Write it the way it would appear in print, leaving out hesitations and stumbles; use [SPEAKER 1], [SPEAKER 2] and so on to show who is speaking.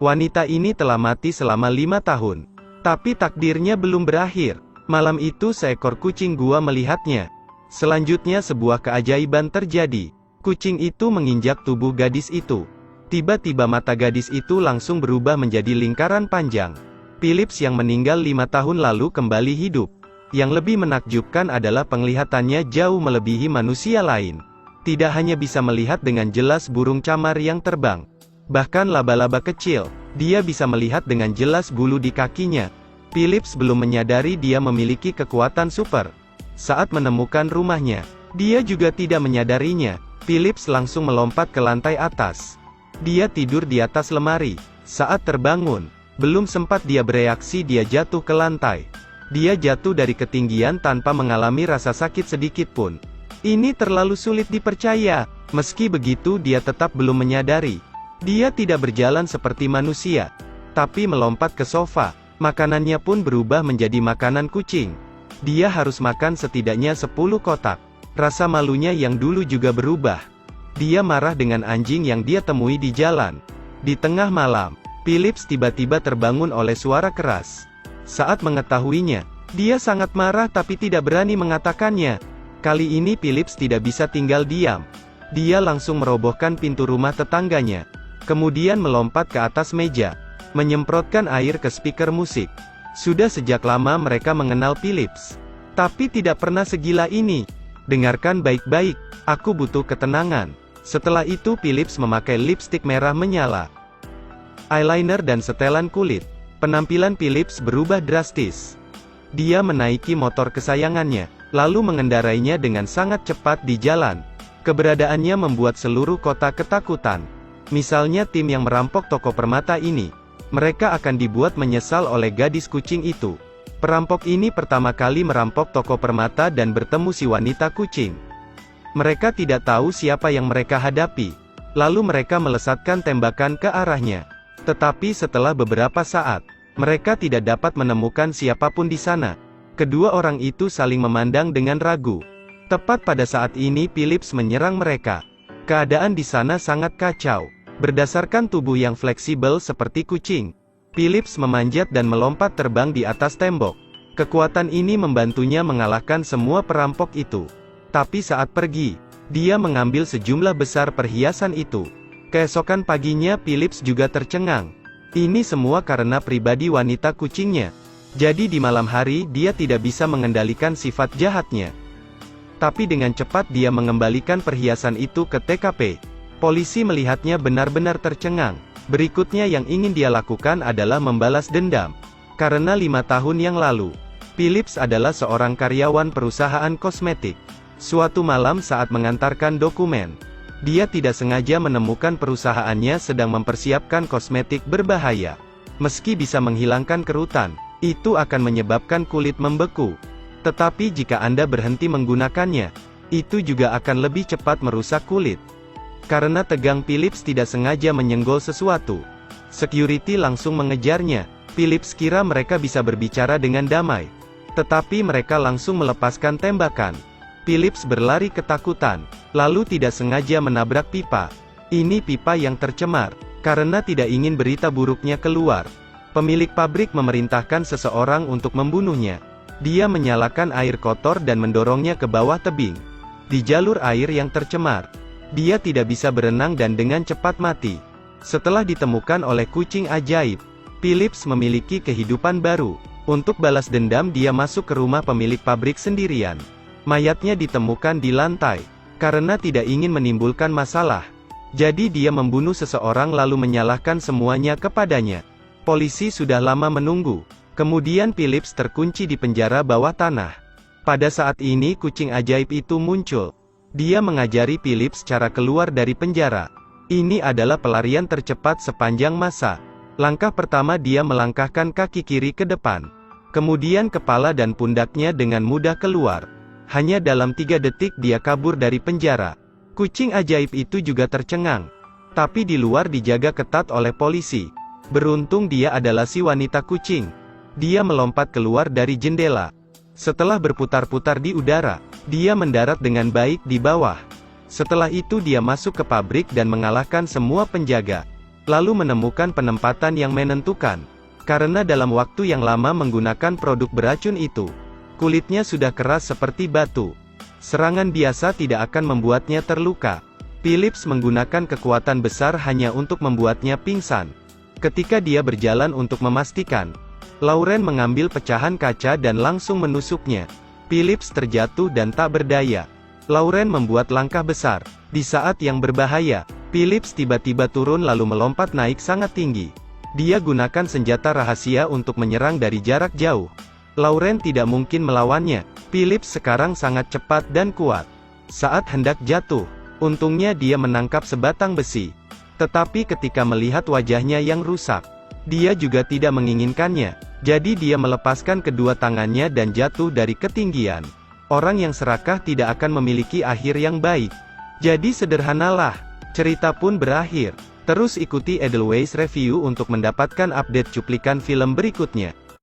[SPEAKER 1] Wanita ini telah mati selama 5 tahun. Tapi takdirnya belum berakhir. Malam itu seekor kucing gua melihatnya. Selanjutnya sebuah keajaiban terjadi. Kucing itu menginjak tubuh gadis itu. Tiba-tiba mata gadis itu langsung berubah menjadi lingkaran panjang. Philips yang meninggal 5 tahun lalu kembali hidup. Yang lebih menakjubkan adalah penglihatannya jauh melebihi manusia lain. Tidak hanya bisa melihat dengan jelas burung camar yang terbang. Bahkan laba-laba kecil, dia bisa melihat dengan jelas bulu di kakinya. Philips belum menyadari dia memiliki kekuatan super. Saat menemukan rumahnya, dia juga tidak menyadarinya. Philips langsung melompat ke lantai atas. Dia tidur di atas lemari. Saat terbangun, belum sempat dia bereaksi dia jatuh ke lantai. Dia jatuh dari ketinggian tanpa mengalami rasa sakit sedikit pun. Ini terlalu sulit dipercaya. Meski begitu dia tetap belum menyadari. Dia tidak berjalan seperti manusia, tapi melompat ke sofa. Makanannya pun berubah menjadi makanan kucing. Dia harus makan setidaknya 10 kotak. Rasa malunya yang dulu juga berubah. Dia marah dengan anjing yang dia temui di jalan. Di tengah malam, Philips tiba-tiba terbangun oleh suara keras. Saat mengetahuinya, dia sangat marah tapi tidak berani mengatakannya. Kali ini Philips tidak bisa tinggal diam. Dia langsung merobohkan pintu rumah tetangganya. Kemudian melompat ke atas meja, menyemprotkan air ke speaker musik. Sudah sejak lama mereka mengenal Philips. Tapi tidak pernah segila ini. Dengarkan baik-baik, aku butuh ketenangan. Setelah itu Philips memakai lipstik merah menyala, eyeliner dan setelan kulit. Penampilan Philips berubah drastis. Dia menaiki motor kesayangannya, lalu mengendarainya dengan sangat cepat di jalan. Keberadaannya membuat seluruh kota ketakutan. Misalnya tim yang merampok toko permata ini. Mereka akan dibuat menyesal oleh gadis kucing itu. Perampok ini pertama kali merampok toko permata dan bertemu si wanita kucing. Mereka tidak tahu siapa yang mereka hadapi. Lalu mereka melesatkan tembakan ke arahnya. Tetapi setelah beberapa saat, mereka tidak dapat menemukan siapapun di sana. Kedua orang itu saling memandang dengan ragu. Tepat pada saat ini Philips menyerang mereka. Keadaan di sana sangat kacau. Berdasarkan tubuh yang fleksibel seperti kucing, Philips memanjat dan melompat terbang di atas tembok. Kekuatan ini membantunya mengalahkan semua perampok itu. Tapi saat pergi, dia mengambil sejumlah besar perhiasan itu. Keesokan paginya Philips juga tercengang. Ini semua karena pribadi wanita kucingnya. Jadi di malam hari dia tidak bisa mengendalikan sifat jahatnya. Tapi dengan cepat dia mengembalikan perhiasan itu ke TKP. Polisi melihatnya benar-benar tercengang. Berikutnya yang ingin dia lakukan adalah membalas dendam. Karena 5 tahun yang lalu, Philips adalah seorang karyawan perusahaan kosmetik. Suatu malam saat mengantarkan dokumen, dia tidak sengaja menemukan perusahaannya sedang mempersiapkan kosmetik berbahaya. Meski bisa menghilangkan kerutan, itu akan menyebabkan kulit membeku. Tetapi jika Anda berhenti menggunakannya, itu juga akan lebih cepat merusak kulit. Karena tegang Philips tidak sengaja menyenggol sesuatu. Security langsung mengejarnya. Philips kira mereka bisa berbicara dengan damai. Tetapi mereka langsung melepaskan tembakan. Philips berlari ketakutan, lalu tidak sengaja menabrak pipa. Ini pipa yang tercemar. Karena tidak ingin berita buruknya keluar, pemilik pabrik memerintahkan seseorang untuk membunuhnya. Dia menyalakan air kotor dan mendorongnya ke bawah tebing. Di jalur air yang tercemar, dia tidak bisa berenang dan dengan cepat mati. Setelah ditemukan oleh kucing ajaib, Philips memiliki kehidupan baru. Untuk balas dendam dia masuk ke rumah pemilik pabrik sendirian. Mayatnya ditemukan di lantai. Karena tidak ingin menimbulkan masalah, jadi dia membunuh seseorang lalu menyalahkan semuanya kepadanya. Polisi sudah lama menunggu. Kemudian Philips terkunci di penjara bawah tanah. Pada saat ini kucing ajaib itu muncul. Dia mengajari Philips cara keluar dari penjara. Ini adalah pelarian tercepat sepanjang masa. Langkah pertama dia melangkahkan kaki kiri ke depan. Kemudian kepala dan pundaknya dengan mudah keluar. Hanya dalam 3 detik dia kabur dari penjara. Kucing ajaib itu juga tercengang. Tapi di luar dijaga ketat oleh polisi. Beruntung dia adalah si wanita kucing. Dia melompat keluar dari jendela. Setelah berputar-putar di udara, dia mendarat dengan baik di bawah. Setelah itu dia masuk ke pabrik dan mengalahkan semua penjaga. lalu menemukan penempatan yang menentukan. Karena dalam waktu yang lama menggunakan produk beracun itu, kulitnya sudah keras seperti batu. Serangan biasa tidak akan membuatnya terluka. Phillips menggunakan kekuatan besar hanya untuk membuatnya pingsan. Ketika dia berjalan untuk memastikan, Lauren mengambil pecahan kaca dan langsung menusuknya. Phillips terjatuh dan tak berdaya. Lauren membuat langkah besar. Di saat yang berbahaya, Phillips tiba-tiba turun lalu melompat naik sangat tinggi. Dia gunakan senjata rahasia untuk menyerang dari jarak jauh. Lauren tidak mungkin melawannya. Phillips sekarang sangat cepat dan kuat. Saat hendak jatuh, untungnya dia menangkap sebatang besi. Tetapi ketika melihat wajahnya yang rusak, dia juga tidak menginginkannya. Jadi dia melepaskan kedua tangannya dan jatuh dari ketinggian. Orang yang serakah tidak akan memiliki akhir yang baik. Jadi sederhanalah. Cerita pun berakhir. Terus ikuti Edelweiss Review untuk mendapatkan update cuplikan film berikutnya.